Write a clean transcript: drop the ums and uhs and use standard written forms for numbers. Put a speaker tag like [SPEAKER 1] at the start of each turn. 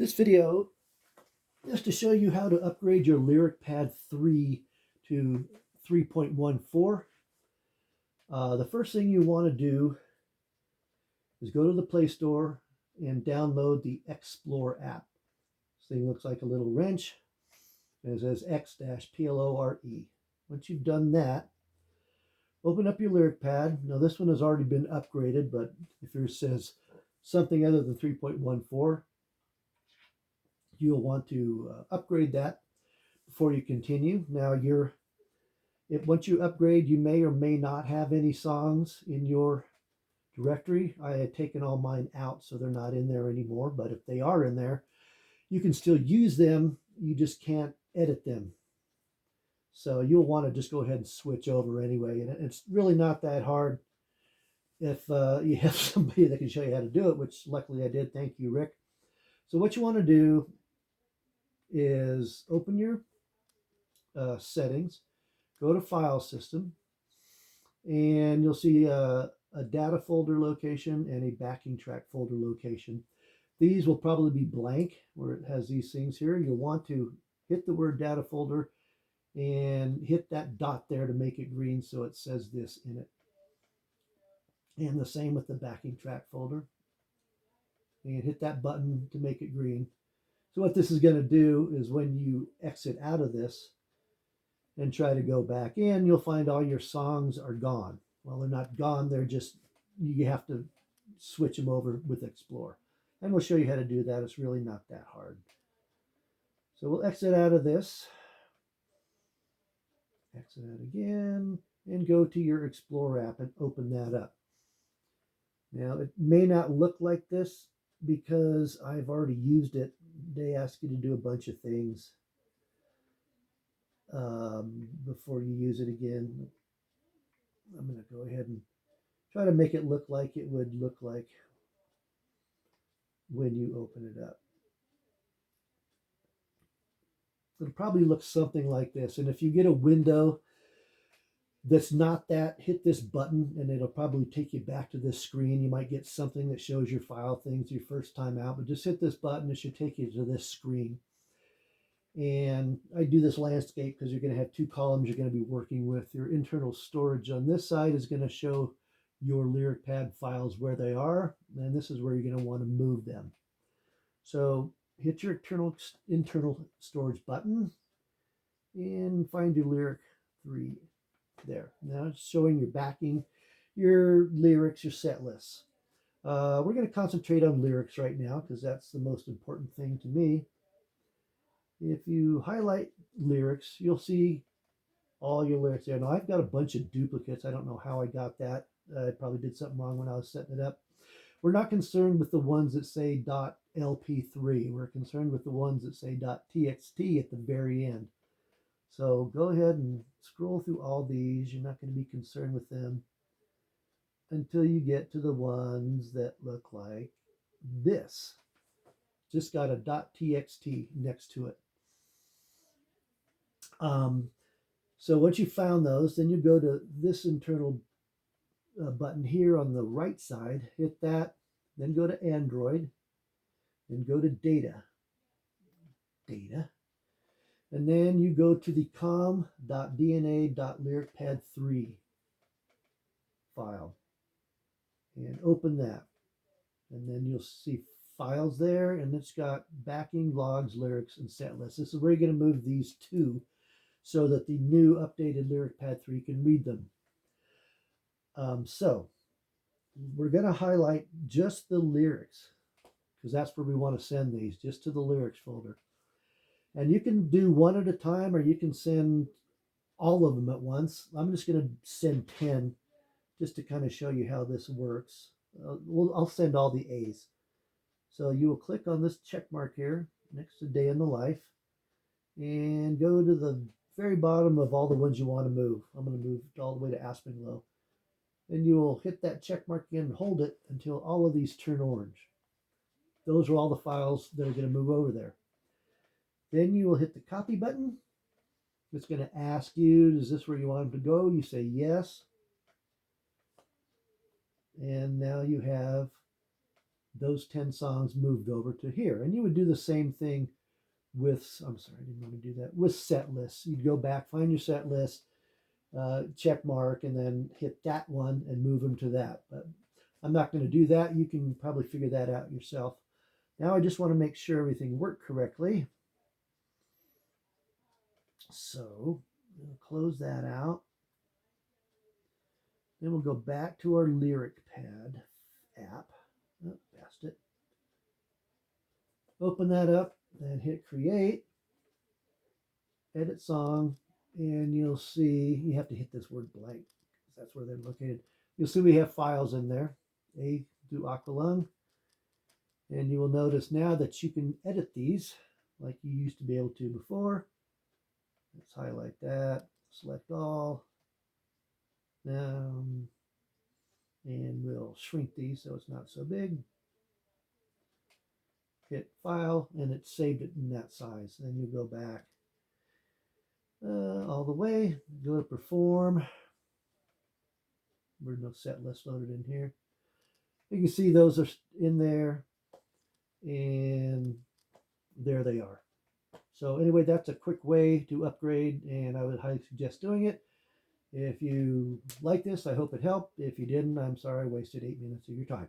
[SPEAKER 1] This video is to show you how to upgrade your Lyric Pad 3 to 3.14. The first thing you want to do is go to the Play Store and download the X-plore app. This thing looks like a little wrench and it says X-plore. Once you've done that, open up your Lyric Pad. Now this one has already been upgraded, but if yours says something other than 3.14, you'll want to upgrade that before you continue. Now once you upgrade, you may or may not have any songs in your directory. I had taken all mine out, so they're not in there anymore, but if they are in there, you can still use them. You just can't edit them. So you'll want to just go ahead and switch over anyway. And it's really not that hard if you have somebody that can show you how to do it, which luckily I did. Thank you, Rick. So what you want to do is open your settings, go to File System, and you'll see a data folder location and a backing track folder location. These will probably be blank where it has these things here. You'll want to hit the word data folder and hit that dot there to make it green so it says this in it. And the same with the backing track folder. And hit that button to make it green. So what this is going to do is when you exit out of this and try to go back in, you'll find all your songs are gone. Well, they're not gone. They're just, you have to switch them over with X-plore. And we'll show you how to do that. It's really not that hard. So we'll exit out of this. Exit out again and go to your X-plore app and open that up. Now, it may not look like this because I've already used it. They ask you to do a bunch of things before you use it again. I'm going to go ahead and try to make it look like it would look like when you open it up. It'll probably look something like this. And if you get a window that's not that, hit this button and it'll probably take you back to this screen. You might get something that shows your file things your first time out, but just hit this button. It should take you to this screen. And I do this landscape because you're going to have two columns you're going to be working with. Your internal storage on this side is going to show your Lyric Pad files where they are, and this is where you're going to want to move them. So hit your internal storage button and find your Lyric 3 there. Now it's showing your backing, your lyrics, your set lists. We're going to concentrate on lyrics right now because that's the most important thing to me. If you highlight lyrics, you'll see all your lyrics there. Now I've got a bunch of duplicates. I don't know how I got that. I probably did something wrong when I was setting it up. We're not concerned with the ones that say .lp3. We're concerned with the ones that say .txt at the very end. So go ahead and scroll through all these. You're not going to be concerned with them until you get to the ones that look like this. Just got a .txt next to it. So once you found those, then you go to this internal button here on the right side, hit that, then go to Android, then go to data, and then you go to the com.dna.lyricpad3 file and open that. And then you'll see files there, and it's got backing, logs, lyrics, and set lists. This is where you're going to move these two so that the new updated Lyric Pad 3 can read them. So we're going to highlight just the lyrics because that's where we want to send these, just to the lyrics folder. And you can do one at a time or you can send all of them at once. I'm just going to send 10 just to kind of show you how this works. I'll send all the A's. So you will click on this check mark here next to day in the life and go to the very bottom of all the ones you want to move. I'm going to move all the way to Aspenglow. And you will hit that check mark again and hold it until all of these turn orange. Those are all the files that are going to move over there. Then you will hit the copy button. It's going to ask you, is this where you want them to go? You say yes. And now you have those 10 songs moved over to here. And you would do the same thing with, I'm sorry, I didn't want to do that, with set lists. You'd go back, find your set list, check mark, and then hit that one and move them to that. But I'm not going to do that. You can probably figure that out yourself. Now I just want to make sure everything worked correctly. So we'll close that out. Then we'll go back to our lyric pad app. Oh, passed it. Open that up and hit create, edit song, and you'll see you have to hit this word blank because that's where they're located. You'll see we have files in there, A through Aqualung, and you will notice now that you can edit these like you used to be able to before. Let's highlight that, select all, and we'll shrink these so it's not so big. Hit file, and it saved it in that size. Then you go back all the way, go to perform. There's no set list loaded in here. You can see those are in there, and there they are. So anyway, that's a quick way to upgrade, and I would highly suggest doing it. If you like this, I hope it helped. If you didn't, I'm sorry I wasted 8 minutes of your time.